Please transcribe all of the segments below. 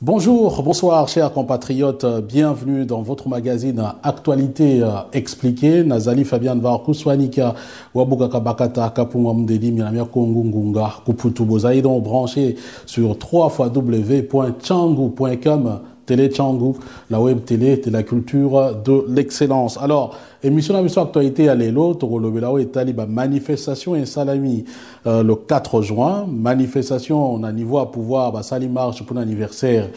Bonjour, bonsoir chers compatriotes, bienvenue dans votre magazine Actualité expliquée. Nazali Fabian Varkouswanika, Wabukaka Bakata, Kapungam Miamia Kongungunga, Kuputu Bozaïdon, branché sur www.changu.com, Télé Changu, la web télé de la culture de l'excellence. Alors, émission actualité à l'élo, Torolobelao et Taliba, manifestation et salami le 4 juin, manifestation on a niveau à pouvoir, sali marche pour l'anniversaire.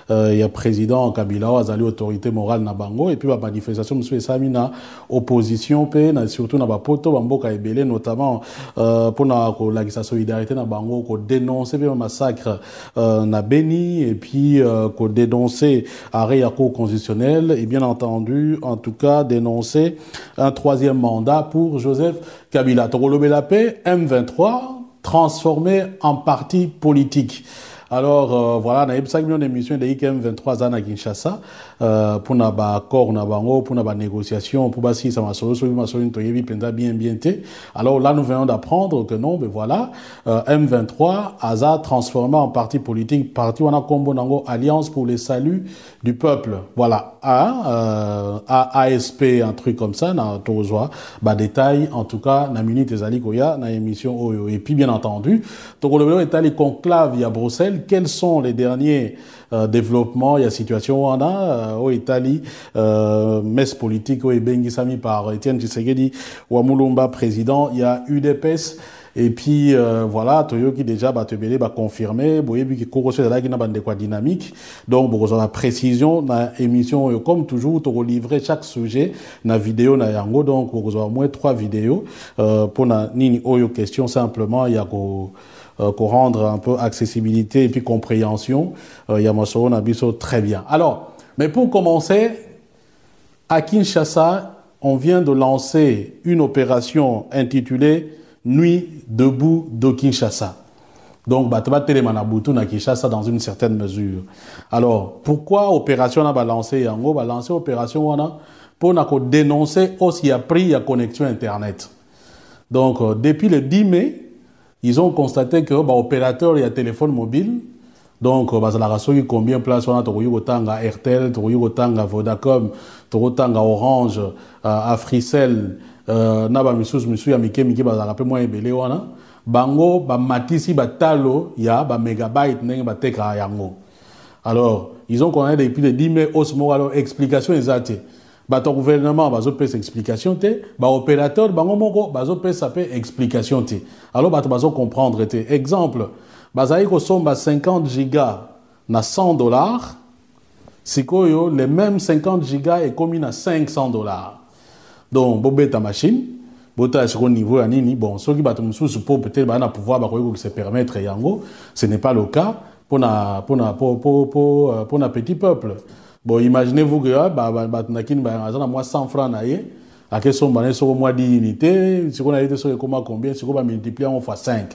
Il y a président Kabila, Azali autorité morale na bango et puis la manifestation monsieur Samina opposition pe na surtout na bapoto bamboka ebele notamment pour la solidarité na bango ko dénoncer le massacre na Beni et puis ko dénoncer arrêt ya cour constitutionnel et bien entendu en tout cas dénoncer un troisième mandat pour Joseph Kabila. Togolobé la paix M23 transformé en parti politique. Alors voilà, on a eu 5 millions d'émissions de IKM23 ans à Kinshasa pour na ba accord na bango pour na ba négociation pour ba si ça m'a solo bien. Alors là nous venons d'apprendre que non, mais voilà, M23 a transformé en parti politique, parti on a combo nango Alliance pour le salut du peuple. Voilà, ASP un truc comme ça na tozwa ba détail en tout cas na minute ezali koya na émission oyo et puis bien entendu tokolo est allé conclave à Bruxelles. Quels sont les derniers développements? Il y a situation où on a au Italie, messe politique au Bengisami par Etienne Tshisekedi ou Amulumba président. Il y a UDPS et puis voilà, Toyo qui déjà Batebele va confirmer. Boye bi qui corrosé là qui n'a pas de quoi dynamique. Donc pour la précision, na émission comme toujours, to livrer chaque sujet na vidéo na yango. Donc pour au moins 3 vidéos pour na nini oyo question simplement il y a qu'on rendre un peu accessibilité et puis compréhension. Yamasoro Nabiso, très bien. Alors, mais pour commencer, à Kinshasa, on vient de lancer une opération intitulée Nuit debout de Kinshasa. Donc, Bataba Telemanabutu na Kinshasa dans une certaine mesure. Alors, pourquoi opération n'a pas lancé Yango? Ba lancé opération wana pour dénoncer aussi à prix à connexion Internet. Donc, depuis le 10 mai, ils ont constaté que opérateur il y a téléphone mobile donc la raison combien de place on a Tanga Airtel, Tanga Vodacom, Tanga Orange, Africell, naba misu ya mike bazala pe moins ebele wana bango ba matisi ba talo ya ba mégabyte ndenge ba teka yango. Alors ils ont connaît depuis le 10 mai osmo alors explication exacte. Ton gouvernement bazo pesa explication té ba opérateur bango moko bazo pesa pe explication té alors bazo comprendre té exemple bazai ko somba 50 gigas na $100 sikoyo les mêmes 50 gigas est commis na $500 donc bobeta machine bota sur niveau ya nini bon ceux qui bato mususu pour peut-être ba na pouvoir ba ko se permettre yango ce n'est pas le cas pour na petit peuple. Bon, imaginez-vous que moi 100 francs à quel sont sur mois d'unité, si on a été sur comment combien, si on va multiplier on fois 5.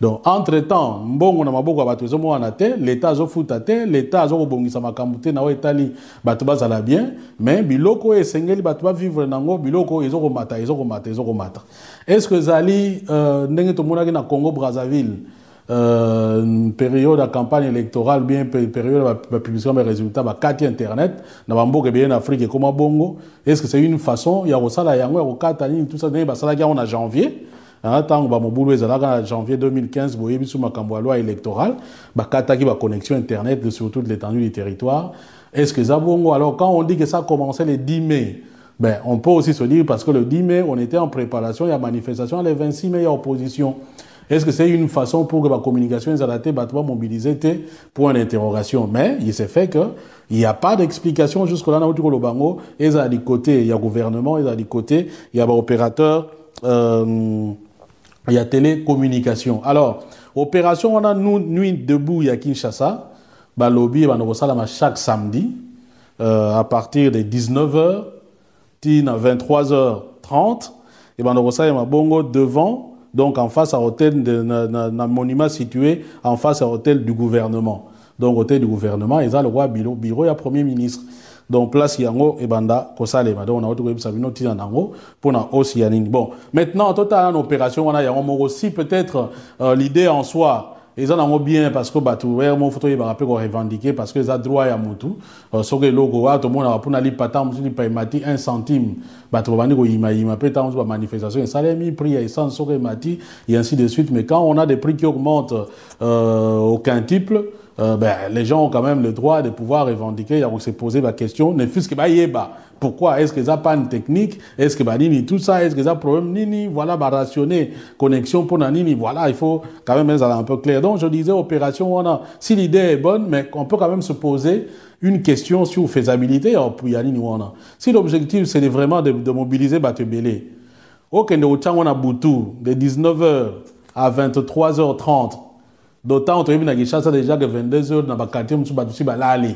Donc entre-temps, bon on a maboko batuzo mo anate, l'état zo futate, l'état zo bongisa makamute na Italie, batu bazala bien, mais biloko esengeli batu ba vivre nango biloko ezoko mata. Est-ce que zali ndenge to mona na Congo Brazzaville période de campagne électorale, bien période de publication des résultats, carte internet, dans Bambouk bien en Afrique et comme Bongo, est-ce que c'est une façon, il y a aussi la yango, il y a Katani, tout ça, on a janvier, tant que mon boulot est en janvier 2015, vous voyez, sur ma loi électorale, Kata qui va connexion internet sur toute l'étendue du territoire. Est-ce que ça Bongo, alors quand on dit que ça a commencé le 10 mai, ben, on peut aussi se dire parce que le 10 mai, on était en préparation, il y a manifestation, le 26 mai, il y a opposition. Est-ce que c'est une façon pour que la communication soit mobilisée? Point d'interrogation. Mais il s'est fait qu'il n'y a pas d'explication jusque-là. Il y a du côté, il y a gouvernement, il y a du côté, il y a opérateur, il y a télécommunication. Alors, opération, on a nuit debout, il y a Kinshasa. Lobby, chaque samedi, à partir de 19h, à 23h30. Et on a bongo devant. Donc en face à hôtel d'un monument situé en face à hôtel du gouvernement. Donc hôtel du gouvernement, ils ont le roi bureau il y a premier ministre. Donc place yango et banda kosalema. Donc on a autre sabino tina nango pour na aussi yanini. Bon, maintenant total en opération on a yango aussi peut-être l'idée en soi ils en ont bien parce que bateau mon photo il va rappeler qu'on revendiquer parce que ça droit à mutu so que logo wa tout le monde a pour n'aller pas tant mutu pas mati 1 centime bateau bani ko ima peut tant ba manifestation ça les mis prix à essence so que mati et ainsi de suite mais quand on a des prix qui augmentent au quintuple les gens ont quand même le droit de pouvoir revendiquer, de se poser la question, ne fût-ce que pourquoi est-ce que ça pas une technique, est-ce que nini tout ça, est-ce que ça problème nini, voilà, rationner connexion pour nini, voilà, il faut quand même être un peu clair. Donc je disais opération, on a, si l'idée est bonne, mais on peut quand même se poser une question sur faisabilité, si l'objectif c'est vraiment de mobiliser Batebele, ok, on a Boutou de 19h à 23h30. D'autant que tu as déjà que 22h dans le quartier, tu vas aller.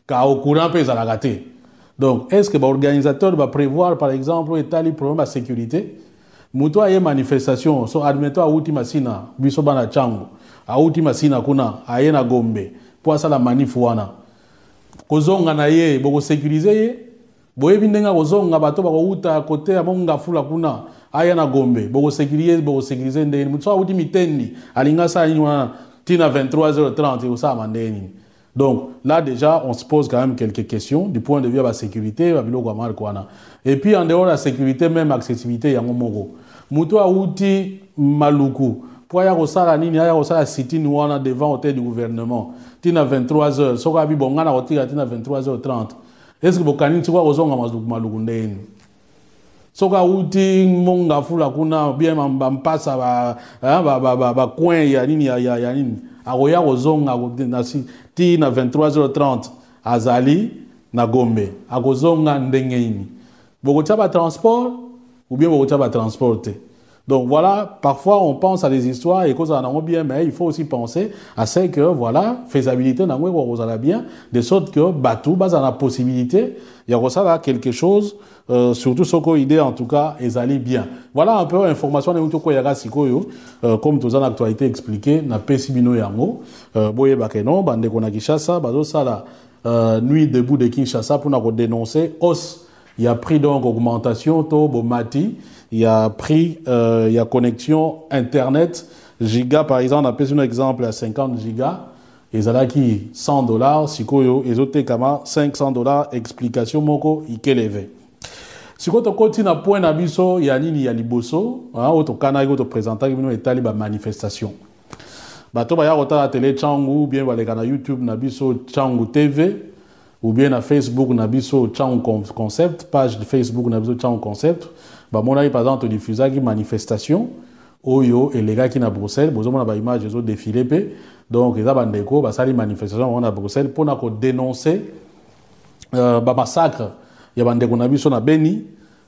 Car au courant, tu vas rater. Donc, est-ce que l'organisateur va prévoir, par exemple, établir le problème de sécurité? Moutou a une manifestation, so admettons à Outi Masina, Bisobana Chango, à Outi Masina Kuna, à Yena Gombe, pour ça la manif wana. Kozonga na ye, boko sécuriser, boye bindenga kozonga bato bako uta côté à monga fula kuna, à Yena Gombe, boko sécuriser ndeni, moutou a Outi Mitendi, alinga sa ina tina 23h30 et ça mandeni. Donc là déjà on se pose quand même quelques questions du point de vue de la sécurité, et puis en dehors de la sécurité même accessibilité yango moko. Muto a outi maluku. Pour y avoir ça la nini, y avoir ça la city nous on a devant hôtel du gouvernement. Tina 23h, soka bi bonga na hôtel tina 23h30. Est-ce que bokani tu vois ozonga maluku ndeni? Soka uti monga fula kuna bien mpasa ba coin ya nini ya nini akoya kozonga nasi ti na 23h30 azali na Gombe akozonga ndenge nini bokotia ba transport ou bien bokotia ba transporter. Donc voilà, parfois on pense à des histoires et cause en a bien, mais il faut aussi penser à ce que voilà, faisabilité n'a pas bien, de sorte que bateau base à la possibilité, il y a ça quelque chose, surtout ce qu'on idée en tout cas, ils allaient bien. Voilà un peu l'information de tout quoi comme tous en actualité expliqué, na pesibino yango, boye bakeno, bande kona Kinshasa, bazo sala nuit debout de Kinshasa pour nous dénoncer hausse. Il y a pris donc augmentation, to bomati. Il y a prix, il y a connexion Internet, giga par exemple, on a pris un exemple à 50 gigas, et ça là qui $100, si koyo, et autres kama $500, explication moko, ikeleve. Si tu continues à point d'abisso, il y a nini, il y a liboso, auto canal, auto présentant, il y a une manifestation. Bato ba ya kota la télé Changu, ou bien ba na YouTube nabiso Changu TV, ou bien na Facebook nabiso Changu Concept, page de Facebook nabiso Changu Concept. Bah mon avis par exemple diffuser qui manifestation oyo et les gars qui na Bruxelles besoin on a ba image des autres défilés donc ils a bandeko bah ça les manifestations on a Bruxelles pour na dénoncer bah massacre il y a bandeko na biso na Beni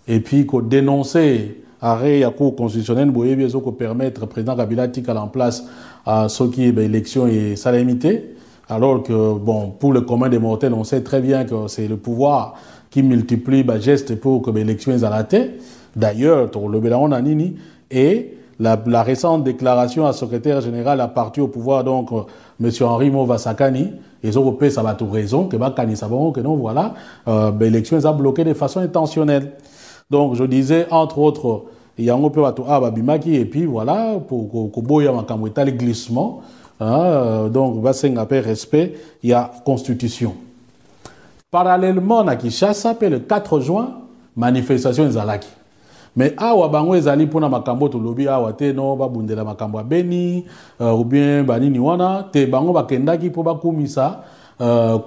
et puis ko dénoncer arrêt à cour constitutionnelle boye besoin ko permettre président Kabila tikala en place à ce qui est élection et ça limité alors que bon pour le commun des mortels on sait très bien que c'est le pouvoir qui multiplie les gestes pour que l'élection soit à la tête. D'ailleurs, le Bélaon Nanini et la récente déclaration à secrétaire général à partir au pouvoir, donc M. Henri Mova-Sakani, les Européens, ça va tout raison, que Bakani savons que non, voilà, l'élection est bloquée de façon intentionnelle. Donc, je disais, entre autres, il y a un peu à Babimaki, et puis voilà, pour Koboya Makamweta, les glissements, donc, Basengapé, respect, il y a constitution. Parallèlement, à Kinshasa, le 4 juin, manifestation Zalaki. Mais awa bango ezali pona makambo to lobi awa te no ba bundela makambo Beni ou bien banini wana te bango bakendaki po bakumisa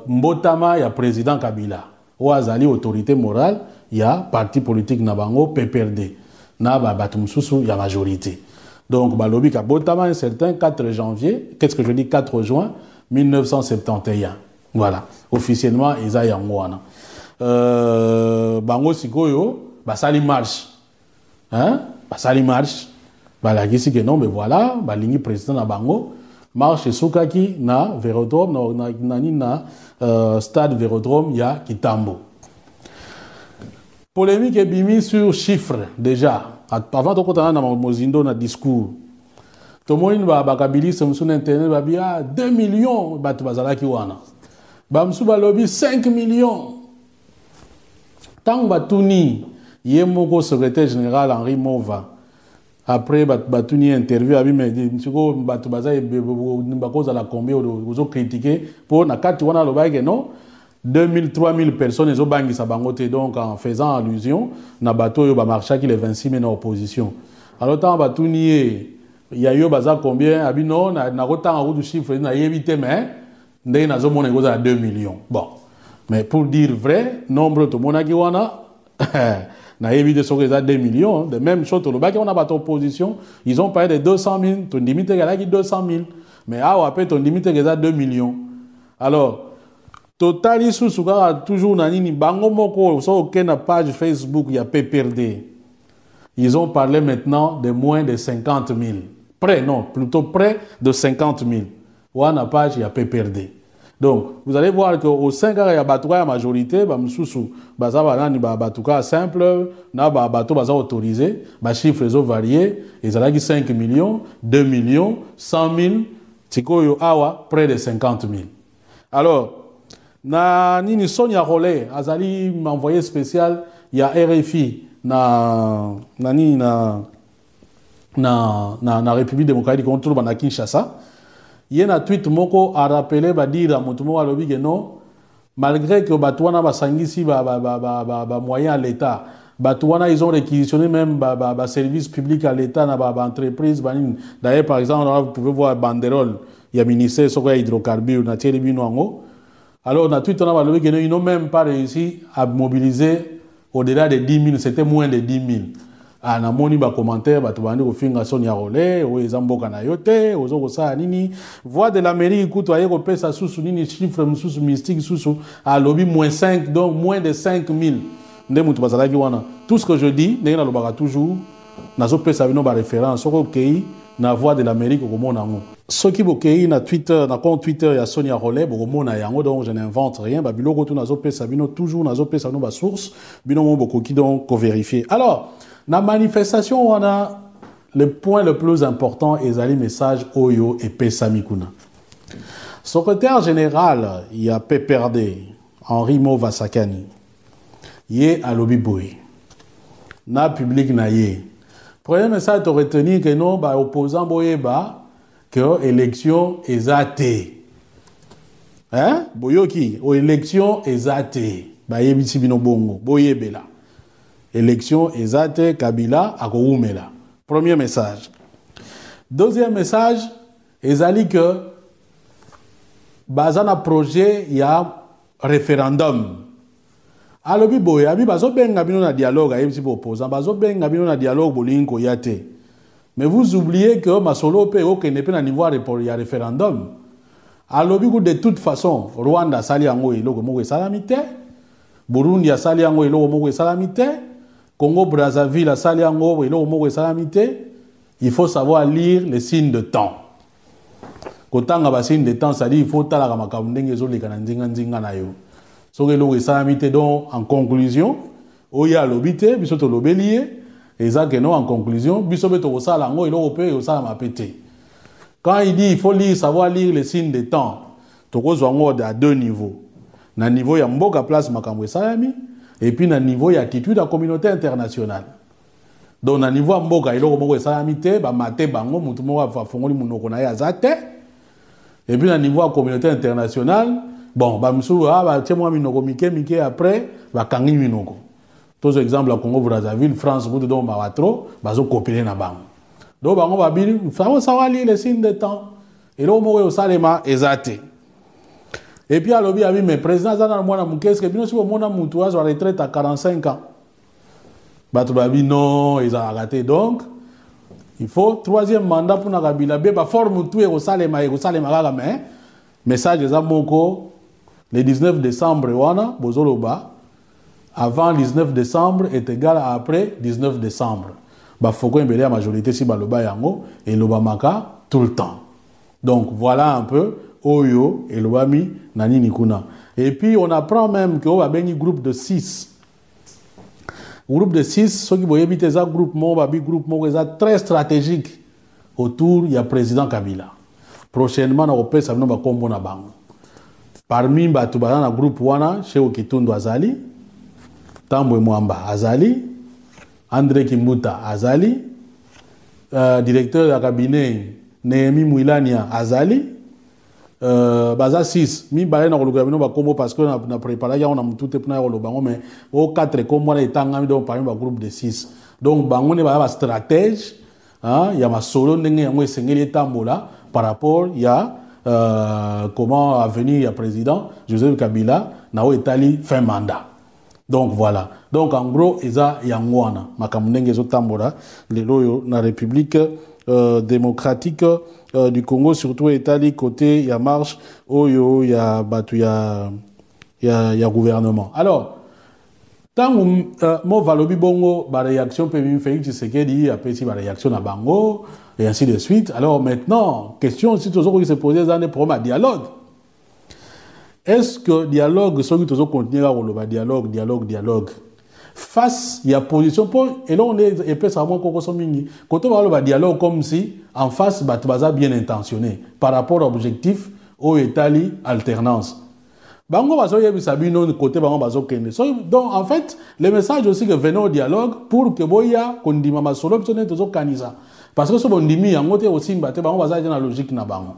mbotama ya président Kabila o azali autorité morale ya parti politique na bango PPRD na ba batumsusu ya majorité. Donc ba lobi ka botama un certain 4 janvier, qu'est-ce que je dis 4 juin 1971. Voilà, officiellement eza yango wana. Bango sikoyo ba sali marche. Hein? Ça lui marche. La que non, mais voilà, la ligne président na bango marche soukaki na Vélodrome, na stade Vélodrome ya Kitambo. Polémique est bimi sur chiffres déjà. Avant de continuer dans mon zindo na discours. Tout le monde va bakabili sur internet va bien 2 millions batu bazalaki wana. Bamsu balobi 5 millions. Tant batuni Yemoko secrétaire général Henri Mova après batuni interview abi me ndiko batu baza bakoza la combien ozo critiquer pour na kati wana lo baike non 2000 3000 personnes ezo bangisa bangote donc en faisant allusion na bato yo ba marcha qui les 26 mais en opposition alors tant batuni ya yo baza combien abi non na kotanga ko du chiffre na yebite mais ndenge nazo mona koza 2 millions bon mais pour dire vrai nombre to monaki wana na évité ce que 2 millions de même chose le bac on a battu opposition ils ont parlé de 200 000 ton limite est 200 000 mais après ton limite est 2 millions alors total ici toujours nani bango moko so aucune page Facebook il y a PPRD ils ont parlé maintenant de moins de 50 000 près non plutôt près de 50 000 ou à la page il y a PPRD. Donc, vous allez voir qu'au 5 ans, il y a la majorité, simple, autorisé, chiffres variés, ils ont 5 millions, 2 millions, 100 000, près de 50 000. Alors, Nini Sonia Rollet, Azali m'a envoyé spécial, il y a RFI, na République démocratique contre na Kinshasa. Il y a un tweet moko a rappelé ba dire mutumo wa lobi que non malgré que batouana ba sangisi ba moyen à l'état batouana ils ont réquisitionné même ba service public à l'état na ba entreprise d'ailleurs par exemple là, vous pouvez voir banderole il y a ministère sur hydrocarbures na tieli bino ngo alors na tweet on a lobi que non ils n'ont même pas réussi à mobiliser au-delà de 10 000 c'était moins de 10 000. Ah na moni ba commentaire ba tobandi ko finga Sonia Rollet o ezamboka na yote ozo ko sa nini voix de l'Amérique kuto aye ko pesa susu nini chiffre mususu mystique susu à lobby -5 donc moins de 5 000 nde mutu bazalaki wana tout ce que je dis ndenge na lobaka toujours nazo pesa bino ba référence soko kei na voix de l'Amérique ko mona ngo soki bokei na Twitter na compte Twitter ya Sonia Rollet bo mona yango donc je n'invente rien ba biloko to nazo pesa bino toujours nazo pesa no ba source bino mo bokoki donc ko vérifier alors la manifestation, on a le point le plus important et les messages Oyo et Pesamikuna. Secrétaire général, il y a PPRD, Henri Movasakani. Il y a Lobiboy. Na public na yé. Premier message de retenir que non, bah, opposant Boyeba, que élection est athée. Hein? Boyoki, ou élection est athée. Bah, yébiti bino bongo. Boyebela. Élection Ezate Kabila Akoumela. Premier message. Deuxième message, ezali que bazana projet il y a référendum. Alobi boye abi bazo benga bino na dialogue ayebisi bo opposant bazo benga bino na dialogue bolingo yate. Mais vous oubliez que masolo pe o kene pe na niveau ya référendum. Alobi de toute façon Rwanda sali yango eloko moko esalamite. Burundi asali yango eloko moko esalamite. Congo Brazzaville a sali yango eloko moko esalamite. Il faut savoir lire les signes de temps. Kotanga ba signes de temps, ça dit il faut tala makambo ndenge ezoleka na nzinga na yo. Soki eloko esalamite donc en conclusion, oya lobite biso to lobelie ezake non en conclusion biso beto kosala yango eloko pe osala mapete. Quand il dit il faut lire savoir lire les signes de temps, tokozwa ngo à deux niveaux. Na niveau ya mboka place makambo esalami et puis na niveau ya attitude à communauté internationale. Donc na niveau mboka iloko moko esalami te ba mate bango mutu moko va fongoli munoko na ya zate. Et puis na niveau ya communauté internationale, bon ba msulu ba tie mo minoko mike après ba kangi minoko. Tous exemple à Congo Brazzaville, France mutu donc ba watro bazo copier na bango. Donc bango ba bili faut savoir lire les signes de temps. Et là moko osalema ezate. Et puis, à l'objet, mais président Zana Mwana Moukeske, que bien sûr, mon amour, à retraite à 45 ans. Batoubabi, non, ils ont arrêté. Donc, il faut troisième mandat pour Nagabila. Beba, forme tout et au Salema, mais message des Amoko, le 19 décembre, Wana, Bozoloba, avant le 19 décembre est égal à après 19 décembre. Bah, faut qu'on ait la majorité si Baloba Yango et l'Obamaka tout le temps. Donc, voilà un peu. Oyo et l'Obami Nani Nikuna. Et puis on apprend même qu'il y a un groupe de 6. Groupe de 6, ceux qui vont éviter ça, groupe très stratégique autour du président Kabila. Prochainement, on va faire un combo na bango. Parmi les groupe wana, chez Okitundo Azali, Tambwe Mwamba Azali, André Kimbuta Azali, directeur de cabinet Néhémie Mouilania Azali baza 6 mi balé na koluka bino ba kombo parce que na préparé ya on a tout epna ya kolobango mais au 4 kombo na etanga mi donc par exemple groupe de 6 donc bango ne ba stratège hein ya masolo ndenge yango esengeli etambola par rapport ya comment avenir ya président Joseph Kabila na o etali fin mandat. Donc voilà. Donc en gros, eza yangwana makamundenge zo tambola lelo na République démocratique du Congo, surtout Italie côté ya marche oyo ya batu ya gouvernement. Alors tant mo valobi bongo ba réaction pe mi Félix Tshisekedi apesi ba réaction na bango et ainsi de suite. Alors maintenant, question si toujours qui se poser dans des problèmes dialogue. Est-ce que dialogue, ceux qui continuer à le dialogue, face à la position, et là on est épais à moins qu'on consomme, quand on va le dialogue comme si en face, baza bien intentionné par rapport à l'objectif au Italie alternance. Bango bazo yebi sabino côté bango bazo kende. Donc en fait, le message aussi que venons au dialogue pour que boya kondima masolo bisone tozo kanisa. Parce que ce bondimi yango te aussi mbate bango baza dans la logique na bango.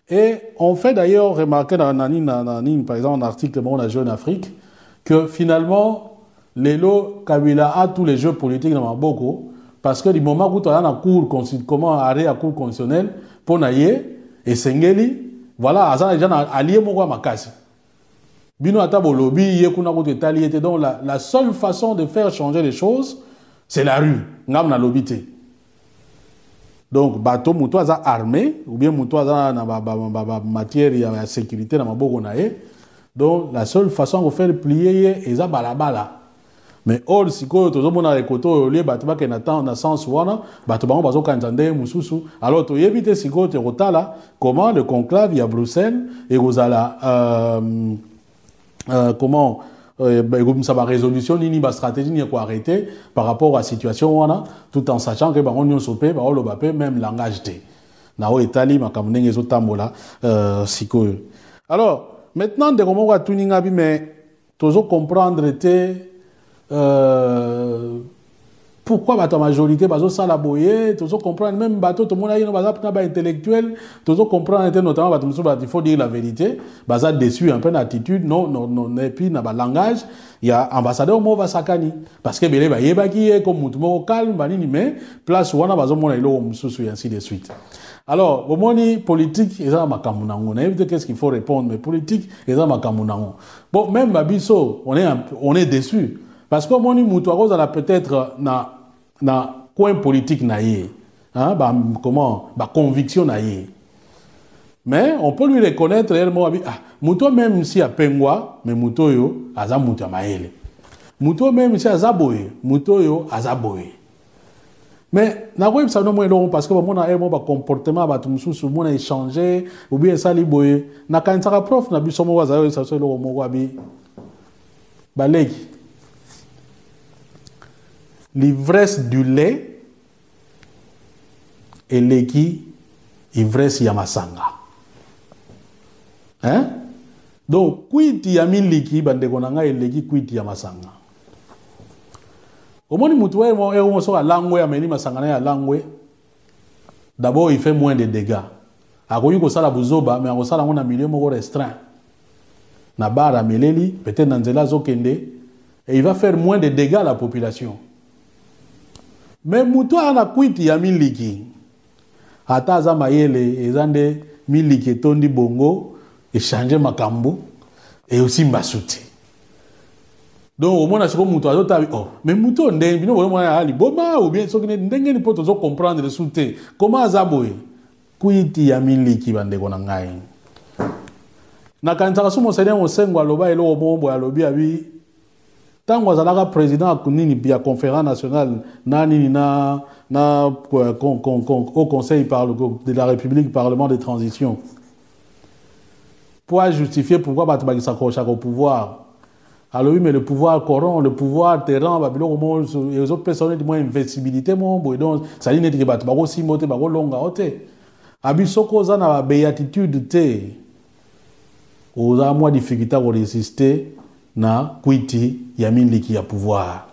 Et on fait d'ailleurs remarquer dans par exemple, un article on a Jeune Afrique, que finalement, Lelo Kabila a tous les jeux politiques dans Maboko, parce que du moment où tu as un cours, comment arrêter à cours constitutionnel, pour naïe, et Sengeli, voilà, Azan est déjà allié Mokwa Makasi. Bino Atabo lobby, Yekuna Koute Tali, donc la seule façon de faire changer les choses, c'est la rue. Ngam na lobité. Donc, bateau moutou aza armé, ou bien moutou aza na matière de sécurité na maboko nae. Donc, la seule façon de faire plier est za balabala. Mais or, si ko tozo mona ekoto olie bateau ba kenatan na sens wana, bateau ba bazo kanjande mususu. Alors, to yebite si ko te rotala, comment le conclave y a Bruxelles et gozala comment ça va résolution ni ba stratégie ni quoi arrêter par rapport à la situation wana tout en sachant que ba on sopé ba lo bapé même langage té na o etali makamnenge zo tambola siko. Alors maintenant de comment va tuninga bi mais tozo comprendre té pourquoi la majorité bazo sala boye tozo comprendre même bateau tout monde a une ba intellectuel tozo comprendre notamment bateau il faut dire la vérité baza déçu un peu d'attitude non et puis na ba langage il y a ambassadeur mo va sakani parce que belé ba yebaki comme mutu mo calme banini mais place wana bazo mona ilo mususu et ainsi de suite. Alors au moni politique eza makambu nango na éviter qu'est-ce qu'il faut répondre mais politique eza makambu nango bon même babiso on est déçu parce que moni mutu akozala peut-être na coin politique naïe, hein, comment, conviction naïe. Mais on peut lui reconnaître réellement, muto même si a pengwa, mais muto yo aza muto maele. Muto même si aza boye, muto yo aza boye. Mais na web ça non moins long parce que mon a un comportement ba tumsusu mon a échangé ou bien ça li boye na kan saka prof na biso mo waza ça so lo mo wabi baleki. L'ivresse du lait et l'équi, ivresse yamasanga. Hein? Donc, kwiti yamiliki, bandekonanga et l'équi, kwiti yamasanga. Au moins, il so a langue, ameni masangana ya langue. D'abord, il fait moins de dégâts. Akoyi ko sala buzoba, mais akosala ngona milieu moko restreint. Na bara meleli, peut-être nanzela zokende, et il va faire moins de dégâts à la population. Mais muto ana kwiti ya miliki hata za mayele ezande miliki tondi bongo échanger makambo et aussi mbasuti. Donc au moins siko muto azota oh mais muto ndenge bino bomo ya ali boma ou bien sokine ndenge ni poto zo comprendre le souté comment azaboye kwiti ya miliki bande kona ngai na kanza sumo sene mo sengwa loba elo bombo ya lobi abi tant que président a connu la conférence nationale au Conseil de la République, Parlement de transition, pour justifier pourquoi il s'accroche au pouvoir. Alors oui, mais le pouvoir corrompt, le pouvoir te rend, les autres personnes ont une invincibilité, donc ça dit que tu vas aussi monter, tu vas longa, abisoko za na béatitude te, aux a moins difficulté à résister na kwiti ya miliki ya pouvoir.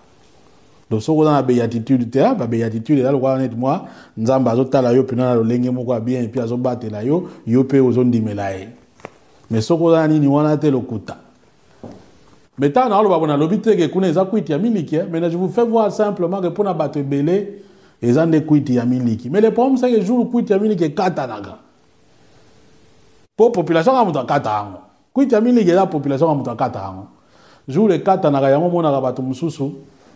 Le soko dans la béatitude terre, ba béatitude là le roi honnêtement, nzamba azotala yo pena lo lenge moko bien et puis azobatela yo pe ozondimelaye. Mais soko dans nini wana te lokuta. Mais tant na lo ba bona lobite ke kuna eza kwiti ya miliki, mais je vous fais voir simplement que pour na bato belé eza nde kwiti ya miliki. Mais le problème c'est que jour kwiti ya miliki katanaga. Pour population ka muta katango. Kwiti ya miliki la population ka muta katango. Jour le katanaga yango mona ka bato mususu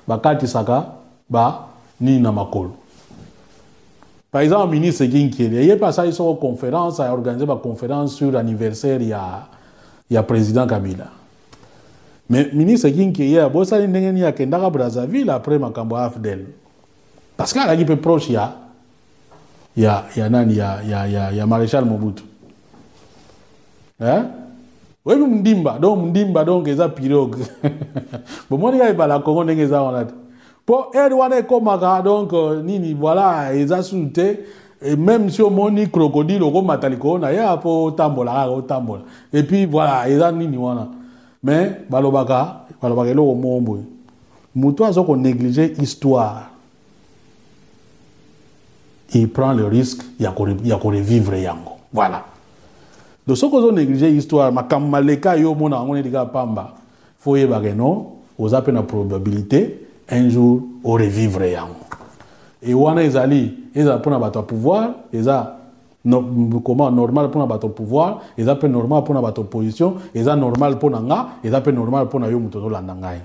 bakati saka ba ni na makolo. Par exemple, le ministre Ginkele, il y a passé une conférence, a organisé une conférence sur l'anniversaire il y a président Kabila. Mais le ministre Ginkele, il y a Kendara Brazzaville après Makambo Afdel. Parce qu'il y a un peu proche, il y a Maréchal Mobutu. Hein? Oui, Mundimba, donc, ils ont pirogue. Bon, moi, il y a la Congo, ils ont pour Edouane Komaka, donc, nini, voilà, ils ont sauté, et même si on moni crocodile, au Mataliko, il y a pour Tambola, et puis voilà, ils ont nini, voilà. Mais, Balobaka, le Mombo, Moutoua, ils ont négligé l'histoire. Il prend le risque, il y a qu'on revivre Yango. Voilà. De ce qu'on a négligé l'histoire, ma kamaleka yo mona ngone diga pamba. Faut y bageno, aux appels à probabilité un jour au revivre yango. Et wana ezali, eza pour na bato pouvoir, eza comment normal pour na bato pouvoir, eza pe normal pour na bato opposition, eza normal pour na nga, eza pe normal pour na yo mutozo landa ngai.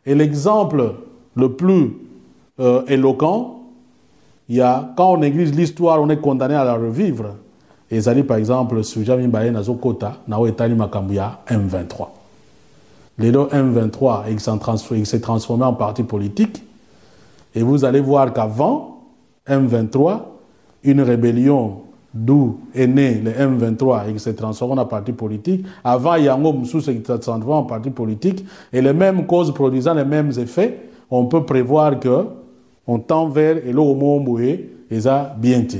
Et l'exemple le plus éloquent, il y a quand on néglige l'histoire, on est condamné à la revivre. Et ça dit par exemple, sur Jamie Baye Nazokota, Nao Etali Makambuya, M23. Les deux M23, il s'est transformé en parti politique. Et vous allez voir qu'avant M23, une rébellion d'où est né le M23 et qui s'est transformé en parti politique. Avant Yango Moussou s'est transformé en parti politique. Et les mêmes causes produisant les mêmes effets, on peut prévoir que on tend vers et l'Omo Mboué, et ça bientôt.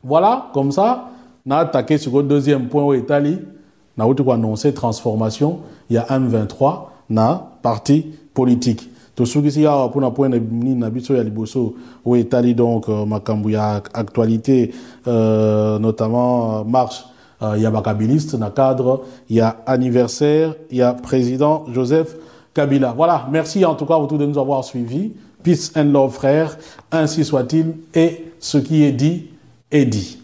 Voilà, comme ça, on a attaqué sur le deuxième point où Italie, on a annoncé transformation, il y a M23, na parti politique. Tout ce qui est pour un point de où Italie, donc, Makambouya, actualité, notamment marche, il y a Bakabiliste, dans le cadre, il y a anniversaire, il y a président Joseph Kabila. Voilà, merci en tout cas de nous avoir suivis. Peace and love, frères, ainsi soit-il, et ce qui est dit, est dit.